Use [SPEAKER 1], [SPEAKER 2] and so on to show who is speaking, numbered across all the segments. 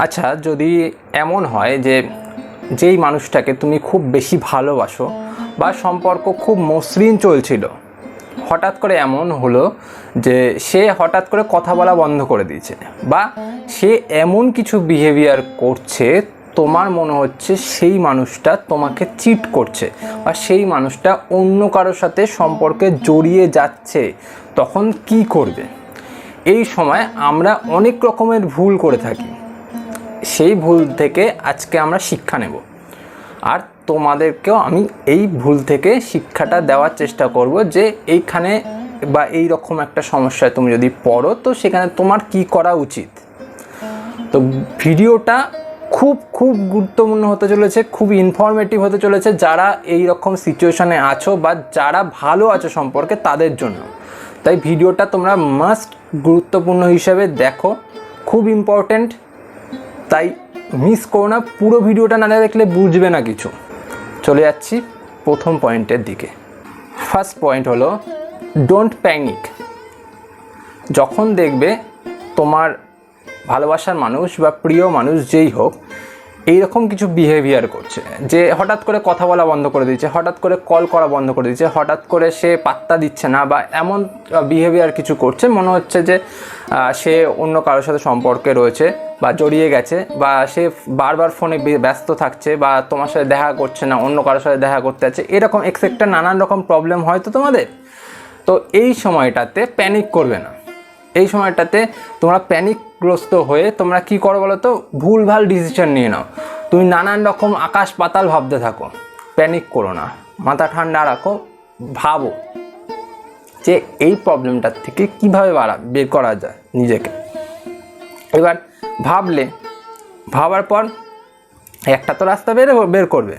[SPEAKER 1] আচ্ছা, যদি এমন হয় যে যেই মানুষটাকে তুমি খুব বেশি ভালোবাসো বা সম্পর্ক খুব মসৃণ চলছিল, হঠাৎ করে এমন হলো যে সে হঠাৎ করে কথা বলা বন্ধ করে দিয়েছে, বা সে এমন কিছু বিহেভিয়ার করছে তোমার মনে হচ্ছে সেই মানুষটা তোমাকে চিট করছে বা সেই মানুষটা অন্য কারোর সাথে সম্পর্কে জড়িয়ে যাচ্ছে, তখন কি করবে? এই সময় আমরা অনেক রকমের ভুল করে থাকি। সেই ভুল থেকে আজকে আমরা শিক্ষা নেব, আর তোমাদেরকেও আমি এই ভুল থেকে শিক্ষাটা দেওয়ার চেষ্টা করব যে এইখানে বা এই রকম একটা সমস্যায় তুমি যদি পড়ো তো সেখানে তোমার কি করা উচিত। তো ভিডিওটা খুব খুব গুরুত্বপূর্ণ হতে চলেছে, খুব ইনফরমেটিভ হতে চলেছে যারা এই রকম সিচুয়েশানে আছো বা যারা ভালো আছো সম্পর্কে তাদের জন্য। তাই ভিডিওটা তোমরা মাস্ট গুরুত্বপূর্ণ হিসাবে দেখো, খুব ইম্পর্ট্যান্ট, তাই মিস করো না। পুরো ভিডিওটা না দেখলে বুঝবে না কিছু। চলে যাচ্ছি প্রথম পয়েন্টের দিকে। ফার্স্ট পয়েন্ট হলো ডোন্ট প্যানিক। যখন দেখবে তোমার ভালোবাসার মানুষ বা প্রিয় মানুষ যেই হোক এইরকম কিছু বিহেভিয়ার করছে, যে হঠাৎ করে কথা বলা বন্ধ করে দিচ্ছে, হঠাৎ করে কল করা বন্ধ করে দিচ্ছে, হঠাৎ করে সে পাত্তা দিচ্ছে না বা এমন বিহেভিয়ার কিছু করছে মনে হচ্ছে যে সে অন্য কারোর সাথে সম্পর্কে রয়েছে বা জড়িয়ে গেছে, বা সে বারবার ফোনে ব্যস্ত থাকছে বা তোমার সাথে দেখা করছে না, অন্য কারোর সাথে দেখা করতে যাচ্ছে, এরকম এক্সেট্রা নানান রকম প্রবলেম হয় তো তোমাদের। তো এই সময়টাতে প্যানিক করবে না। এই সময়টাতে তোমরা প্যানিকগ্রস্ত হয়ে তোমরা কি করো বলো তো, ভুলভাল ডিসিশন নিয়ে নাও। তুমি নানান রকম আকাশ পাতাল ভাবতে থাকো। প্যানিক করো না, মাথা ঠান্ডা রাখো, ভাবো যে এই প্রবলেমটার থেকে কীভাবে বের করা যায় নিজেকে। এবার ভাবার পর একটা তো রাস্তা বের করবে,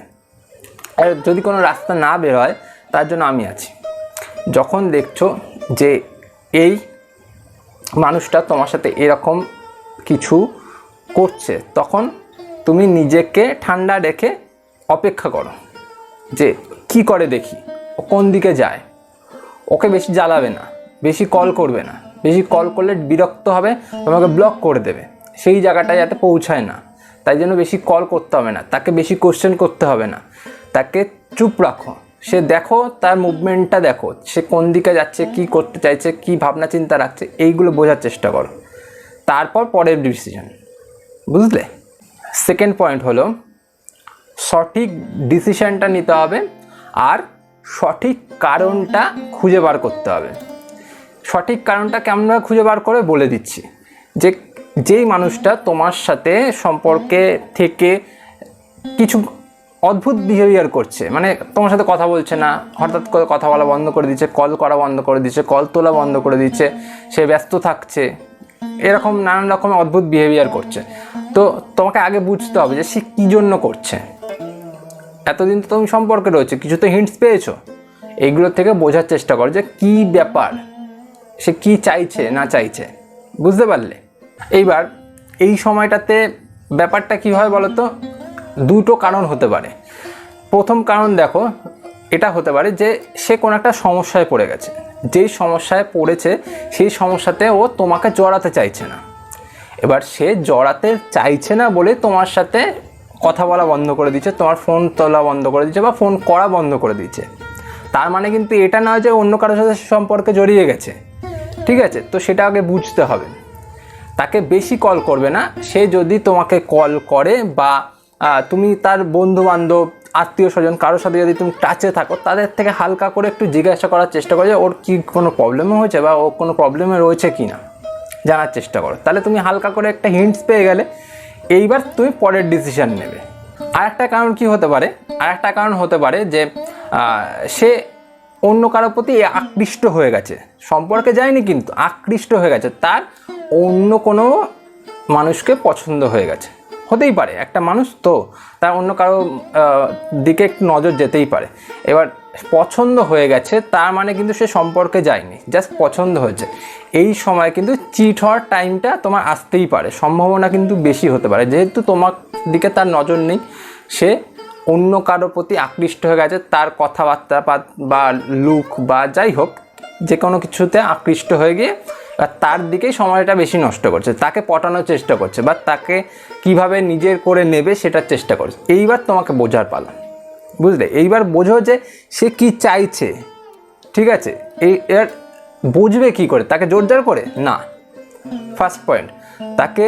[SPEAKER 1] আর যদি কোনো রাস্তা না বের হয় তার জন্য আমি আছি। যখন দেখছো যে এই মানুষটা তোমার সাথে এরকম কিছু করছে, তখন তুমি নিজেকে ঠান্ডা রেখে অপেক্ষা করো যে কি করে দেখি, ও কোন দিকে যায়। ওকে বেশি জ্বালাবে না, বেশি কল করবে না, বেশি কল করলে বিরক্ত হবে, তোমাকে ব্লক করে দেবে, সেই জায়গাটায় যাতে পৌঁছায় না। তাই জন্য বেশি কল করতে হবে না, তাকে বেশি কোশ্চেন করতে হবে না, তাকে চুপ রাখো। সে দেখো, তার মুভমেন্টটা দেখো, সে কোন দিকে যাচ্ছে, কি করতে চাইছে, কি ভাবনা চিন্তা রাখছে, এইগুলো বোঝার চেষ্টা করো, তারপর পরের ডিসিশন। বুঝলে? সেকেন্ড পয়েন্ট হলো সঠিক ডিসিশনটা নিতে হবে আর সঠিক কারণটা খুঁজে বার করতে হবে। সঠিক কারণটা কেমন খুঁজে বার করে বলে দিচ্ছি। যেই মানুষটা তোমার সাথে সম্পর্কে থেকে কিছু অদ্ভুত বিহেভিয়ার করছে, মানে তোমার সাথে কথা বলছে না, হঠাৎ করে কথা বলা বন্ধ করে দিচ্ছে, কল করা বন্ধ করে দিচ্ছে, কল তোলা বন্ধ করে দিচ্ছে, সে ব্যস্ত থাকছে, এরকম নানান রকমের অদ্ভুত বিহেভিয়ার করছে, তো তোমাকে আগে বুঝতে হবে যে সে কী জন্য করছে। এতদিন তো তুমি সম্পর্কে রয়েছে, কিছু তো হিন্টস পেয়েছো, এইগুলো থেকে বোঝার চেষ্টা করো যে কী ব্যাপার, সে কী চাইছে না চাইছে। বুঝতে পারলে? এইবার এই সময়টাতে ব্যাপারটা কী হয় বলো তো, দুটো কারণ হতে পারে। প্রথম কারণ দেখো, এটা হতে পারে যে সে কোনো একটা সমস্যায় পড়ে গেছে, যেই সমস্যায় পড়েছে সেই সমস্যাতে ও তোমাকে জড়াতে চাইছে না। এবার সে জড়াতে চাইছে না বলে তোমার সাথে কথা বলা বন্ধ করে দিচ্ছে, তোমার ফোন তোলা বন্ধ করে দিচ্ছে বা ফোন করা বন্ধ করে দিচ্ছে। তার মানে কিন্তু এটা নয় যে অন্য কারোর সাথে সম্পর্কে জড়িয়ে গেছে, ঠিক আছে? তো সেটা আগে বুঝতে হবে। তাকে বেশি কল করবে না। সে যদি তোমাকে কল করে বা তুমি তার বন্ধু বান্ধব আত্মীয় স্বজন কারোর সাথে যদি তুমি টাচে থাকো, তাদের থেকে হালকা করে একটু জিজ্ঞাসা করার চেষ্টা করো যে ওর কি কোনো প্রবলেমও হয়েছে বা ও কোনো প্রবলেমে রয়েছে কি না জানার চেষ্টা করো। তাহলে তুমি হালকা করে একটা হিন্টস পেয়ে গেলে, এইবার তুমি পরের ডিসিশান নেবে। আরেকটা কারণ কি হতে পারে, আরেকটা কারণ হতে পারে যে সে অন্য কারোর প্রতি আকৃষ্ট হয়ে গেছে, সম্পর্কে যায়নি কিন্তু আকৃষ্ট হয়ে গেছে, তার অন্য কোনো মানুষকে পছন্দ হয়ে গেছে। হতেই পারে, একটা মানুষ তো, তার অন্য কারো দিকে একটু নজর যেতেই পারে। এবার পছন্দ হয়ে গেছে তার মানে কিন্তু সে সম্পর্কে যায়নি, জাস্ট পছন্দ হয়েছে। এই সময় কিন্তু চিট হওয়ার টাইমটা তোমার আসতেই পারে, সম্ভাবনা কিন্তু বেশি হতে পারে, যেহেতু তোমার দিকে তার নজর নেই, সে অন্য কারোর প্রতি আকৃষ্ট হয়ে গেছে, তার কথাবার্তা বা লুক বা যাই হোক যে কোনো কিছুতে আকৃষ্ট হয়ে গিয়ে আর তার দিকেই সময়টা বেশি নষ্ট করছে, তাকে পটানোর চেষ্টা করছে বা তাকে কিভাবে নিজের করে নেবে সেটার চেষ্টা করছে। এইবার তোমাকে বোঝার পালা, বুঝলে? এইবার বোঝো যে সে কি চাইছে, ঠিক আছে? এর বুঝবে কি করে? তাকে জোরজার করে না। ফার্স্ট পয়েন্ট, তাকে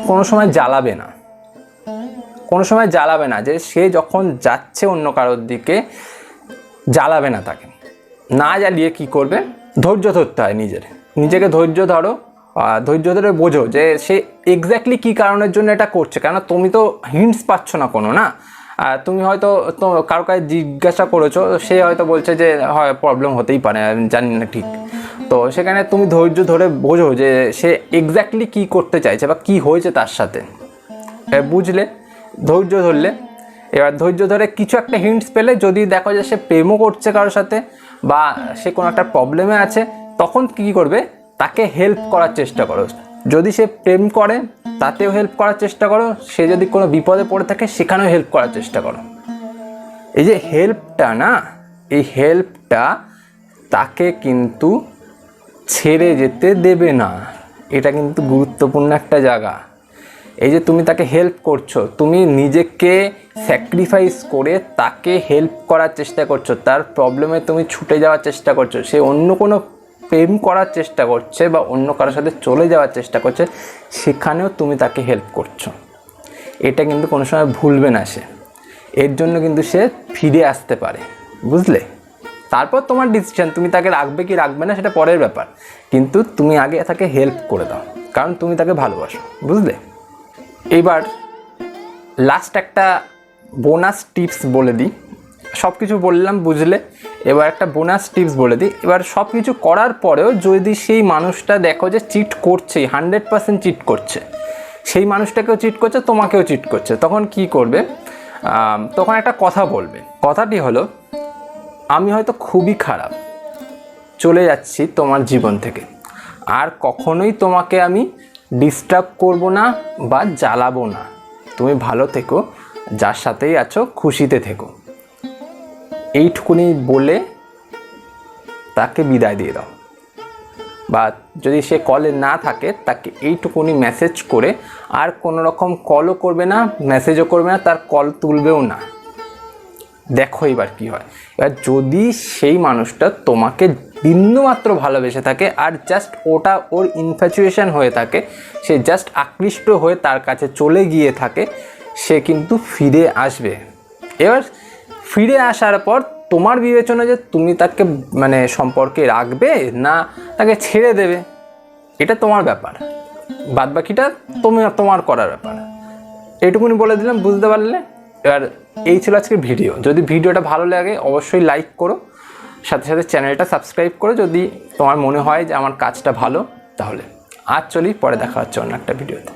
[SPEAKER 1] কোনো সময় জ্বালাবে না, কোনো সময় জ্বালাবে না। যে সে যখন যাচ্ছে অন্য কারোর দিকে, জ্বালাবে না তাকে। না জ্বালিয়ে কি করবে? ধৈর্য ধরতে হয়, নিজেকে ধৈর্য ধরো, ধৈর্য ধরে বোঝো যে সে এক্স্যাক্টলি কী কারণের জন্য এটা করছে। কেন তুমি তো হিন্টস পাচ্ছ না কোনো, না? তুমি হয়তো তো কারো কাছে জিজ্ঞাসা করেছো, সে হয়তো বলছে যে হয় প্রবলেম হতেই পারে, আমি জানি না ঠিক। তো সেখানে তুমি ধৈর্য ধরে বোঝো যে সে এক্স্যাক্টলি কী করতে চাইছে বা কী হয়েছে তার সাথে, বুঝলে? ধৈর্য ধরলে, এবার ধৈর্য ধরে কিছু একটা হিন্টস পেলে, যদি দেখো যে সে প্রেমও করছে কারোর সাথে বা সে কোনো একটা প্রবলেমে আছে, তখন কী করবে? তাকে হেল্প করার চেষ্টা করো। যদি সে প্রেম করে তাতেও হেল্প করার চেষ্টা করো, সে যদি কোনো বিপদে পড়ে থাকে সেখানেও হেল্প করার চেষ্টা করো। এই যে হেল্পটা না, এই হেল্পটা তাকে কিন্তু ছেড়ে যেতে দেবে না। এটা কিন্তু গুরুত্বপূর্ণ একটা জায়গা। এই যে তুমি তাকে হেল্প করছো, তুমি নিজেকে স্যাক্রিফাইস করে তাকে হেল্প করার চেষ্টা করছো, তার প্রবলেমে তুমি ছুটে যাওয়ার চেষ্টা করছো। সে অন্য কোনো প্রেম করার চেষ্টা করছে বা অন্য কারোর সাথে চলে যাওয়ার চেষ্টা করছে, সেখানেও তুমি তাকে হেল্প করছো। এটা কিন্তু কোনো সময় ভুলবে না সে। এর জন্য কিন্তু সে ফিরে আসতে পারে, বুঝলে? তারপর তোমার ডিসিশন, তুমি তাকে রাখবে কি রাখবে না সেটা পরের ব্যাপার, কিন্তু তুমি আগে তাকে হেল্প করে দাও, কারণ তুমি তাকে ভালোবাসো, বুঝলে? এবার লাস্ট একটা বোনাস টিপস বলে দিই। সব কিছু বললাম, বুঝলে? এবার একটা বোনাস টিপস বলে দিই। এবার সব কিছু করার পরেও যদি সেই মানুষটা দেখো যে চিট করছেই, 100% চিট করছে, সেই মানুষটাকেও চিট করছে, তোমাকেও চিট করছে, তখন কি করবে? তখন একটা কথা বলবে। কথাটি হলো, আমি হয়তো খুবই খারাপ, চলে যাচ্ছি তোমার জীবন থেকে, আর কখনোই তোমাকে আমি ডিস্টার্ব করব না বা জ্বালাবো না। তুমি ভালো থেকো, যার সাথেই আছো খুশিতে থেকো। এইটুকুনি বলে তাকে বিদায় দিয়ে দাও। বা যদি সে কলে না থাকে, তাকে এইটুকুনি মেসেজ করে, আর কোনো রকম কলও করবে না, মেসেজও করবে না, তার কল তুলবেও না। দেখো এবার কি হয়। এবার যদি সেই মানুষটা তোমাকে বিন্দুমাত্র ভালোবেসে থাকে আর জাস্ট ওটা ওর ইনফ্যাচুয়েশন হয়ে থাকে, সে জাস্ট আকৃষ্ট হয়ে তার কাছে চলে গিয়ে থাকে, সে কিন্তু ফিরে আসবে। এবার ফিরে আসার পর তোমার বিবেচনা যে তুমি তাকে মানে সম্পর্কে রাখবে না তাকে ছেড়ে দেবে, এটা তোমার ব্যাপার। বাদবাকিটা তোমার করার ব্যাপার। এইটুকুনি বলে দিলাম, বুঝতে পারলে? এবার এই ছিল আজকের ভিডিও। যদি ভিডিওটা ভালো লাগে অবশ্যই লাইক করো, সাথে সাথে চ্যানেলটা সাবস্ক্রাইব করো যদি তোমার মনে হয় যে আমার কাজটা ভালো। তাহলে আজ চলি, পরে দেখা হচ্ছে অন্য একটা ভিডিওতে।